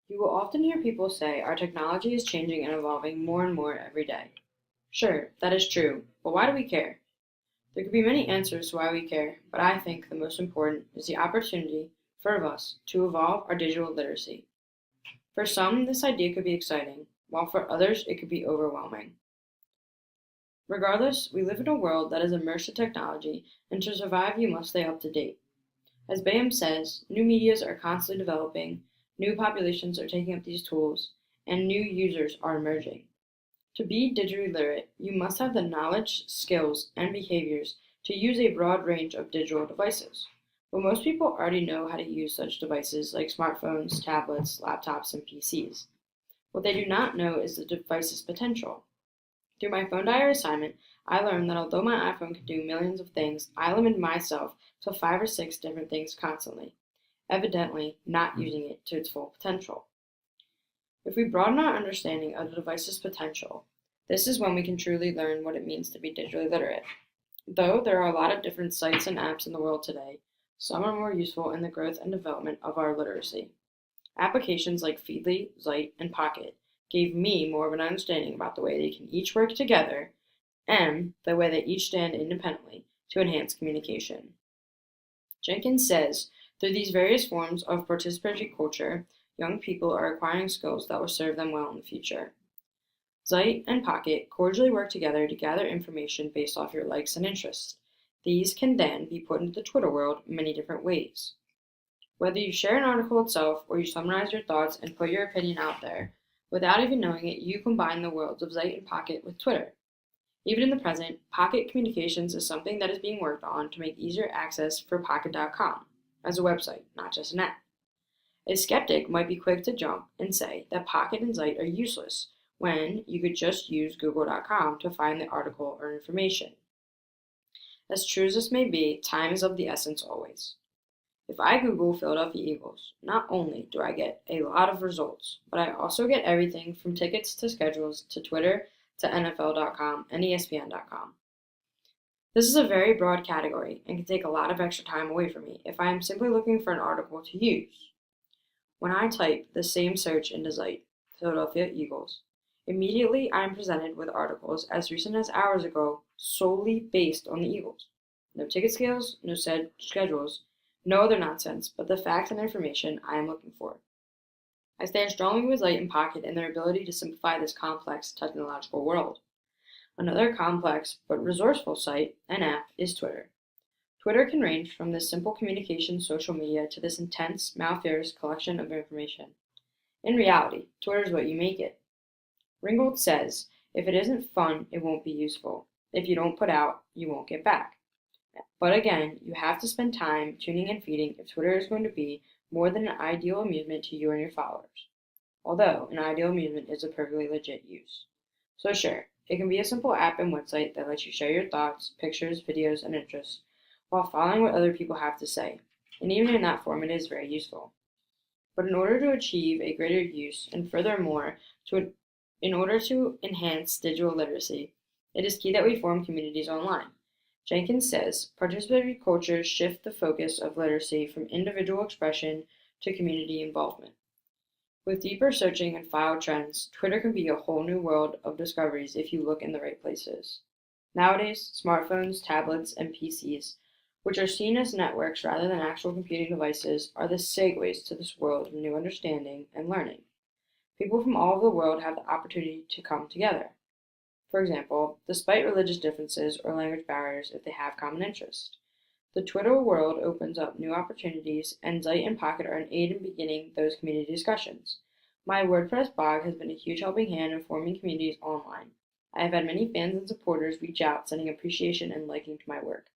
You will often hear people say our technology is changing and evolving more and more every day. Sure, that is true, but why do we care? There could be many answers to why we care, but I think the most important is the opportunity for us to evolve our digital literacy. For some, this idea could be exciting, while for others, it could be overwhelming. Regardless, we live in a world that is immersed in technology, and to survive, you must stay up to date. As Bayham says, new medias are constantly developing, new populations are taking up these tools, and new users are emerging. To be digitally literate, you must have the knowledge, skills, and behaviors to use a broad range of digital devices. But most people already know how to use such devices like smartphones, tablets, laptops, and PCs. What they do not know is the device's potential. Through my phone diary assignment, I learned that although my iPhone can do millions of things, I limited myself to 5 or 6 different things constantly, evidently not using it to its full potential. If we broaden our understanding of the device's potential, this is when we can truly learn what it means to be digitally literate. Though there are a lot of different sites and apps in the world today, some are more useful in the growth and development of our literacy. Applications like Feedly, Zite, and Pocket gave me more of an understanding about the way they can each work together and the way they each stand independently to enhance communication. Jenkins says, through these various forms of participatory culture, young people are acquiring skills that will serve them well in the future. Zite and Pocket cordially work together to gather information based off your likes and interests. These can then be put into the Twitter world in many different ways. Whether you share an article itself or you summarize your thoughts and put your opinion out there, without even knowing it, you combine the worlds of Zite and Pocket with Twitter. Even in the present, Pocket Communications is something that is being worked on to make easier access for Pocket.com as a website, not just an app. A skeptic might be quick to jump and say that Pocket and Zite are useless when you could just use Google.com to find the article or information. As true as this may be, time is of the essence always. If I Google Philadelphia Eagles, not only do I get a lot of results, but I also get everything from tickets to schedules to Twitter to NFL.com and ESPN.com. This is a very broad category and can take a lot of extra time away from me if I am simply looking for an article to use. When I type the same search into Zite, Philadelphia Eagles, immediately I am presented with articles as recent as hours ago solely based on the Eagles. No ticket scales, no schedules, no other nonsense, but the facts and information I am looking for. I stand strongly with Zite and Pocket in their ability to simplify this complex technological world. Another complex but resourceful site and app is Twitter. Twitter can range from this simple communication social media to this intense, malfeasance collection of information. In reality, Twitter is what you make it. Ringgold says, if it isn't fun, it won't be useful. If you don't put out, you won't get back. But again, you have to spend time tuning and feeding if Twitter is going to be more than an ideal amusement to you and your followers. Although, an ideal amusement is a perfectly legit use. So sure, it can be a simple app and website that lets you share your thoughts, pictures, videos, and interests, while following what other people have to say. And even in that form, it is very useful. But in order to achieve a greater use, and furthermore, in order to enhance digital literacy, it is key that we form communities online. Jenkins says, participatory cultures shift the focus of literacy from individual expression to community involvement. With deeper searching and file trends, Twitter can be a whole new world of discoveries if you look in the right places. Nowadays, smartphones, tablets, and PCs, which are seen as networks rather than actual computing devices, are the segues to this world of new understanding and learning. People from all over the world have the opportunity to come together. For example, despite religious differences or language barriers if they have common interests. The Twitter world opens up new opportunities, and Zite and Pocket are an aid in beginning those community discussions. My WordPress blog has been a huge helping hand in forming communities online. I have had many fans and supporters reach out, sending appreciation and liking to my work.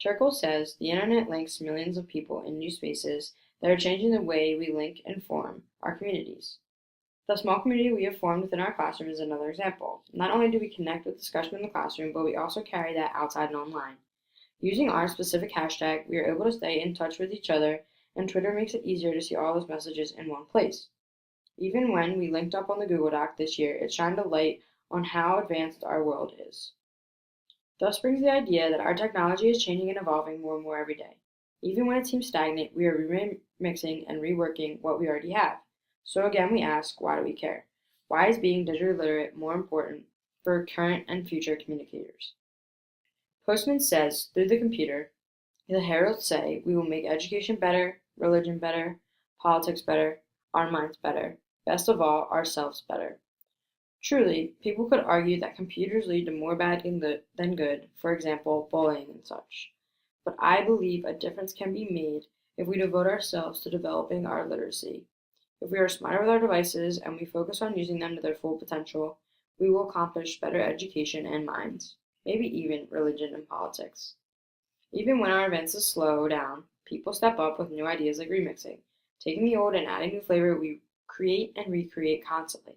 Turkle says, the internet links millions of people in new spaces that are changing the way we link and form our communities. The small community we have formed within our classroom is another example. Not only do we connect with discussion in the classroom, but we also carry that outside and online. Using our specific hashtag, we are able to stay in touch with each other, and Twitter makes it easier to see all those messages in one place. Even when we linked up on the Google Doc this year, it shined a light on how advanced our world is. Thus brings the idea that our technology is changing and evolving more and more every day. Even when it seems stagnant, we are remixing and reworking what we already have. So again, we ask, why do we care? Why is being digitally literate more important for current and future communicators? Postman says, through the computer, the heralds say, we will make education better, religion better, politics better, our minds better, best of all, ourselves better. Truly, people could argue that computers lead to more bad than good, for example, bullying and such. But I believe a difference can be made if we devote ourselves to developing our literacy. If we are smarter with our devices and we focus on using them to their full potential, we will accomplish better education and minds, maybe even religion and politics. Even when our advances slow down, people step up with new ideas like remixing, taking the old and adding new flavor. We create and recreate constantly.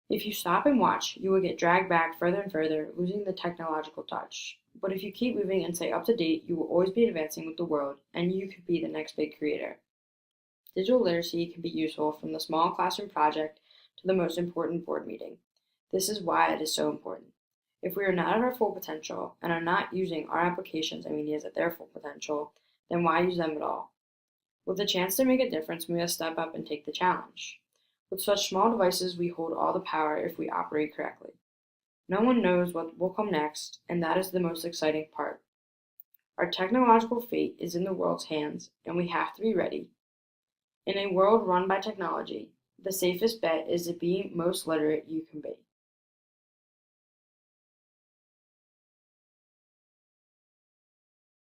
If you stop and watch, you will get dragged back further and further, losing the technological touch. But if you keep moving and stay up to date, you will always be advancing with the world, and you could be the next big creator. Digital literacy can be useful from the small classroom project to the most important board meeting. This is why it is so important. If we are not at our full potential and are not using our applications and medias at their full potential, then why use them at all? With the chance to make a difference, we must step up and take the challenge. With such small devices, we hold all the power if we operate correctly. No one knows what will come next, and that is the most exciting part. Our technological fate is in the world's hands, and we have to be ready. In a world run by technology, the safest bet is to be most literate you can be.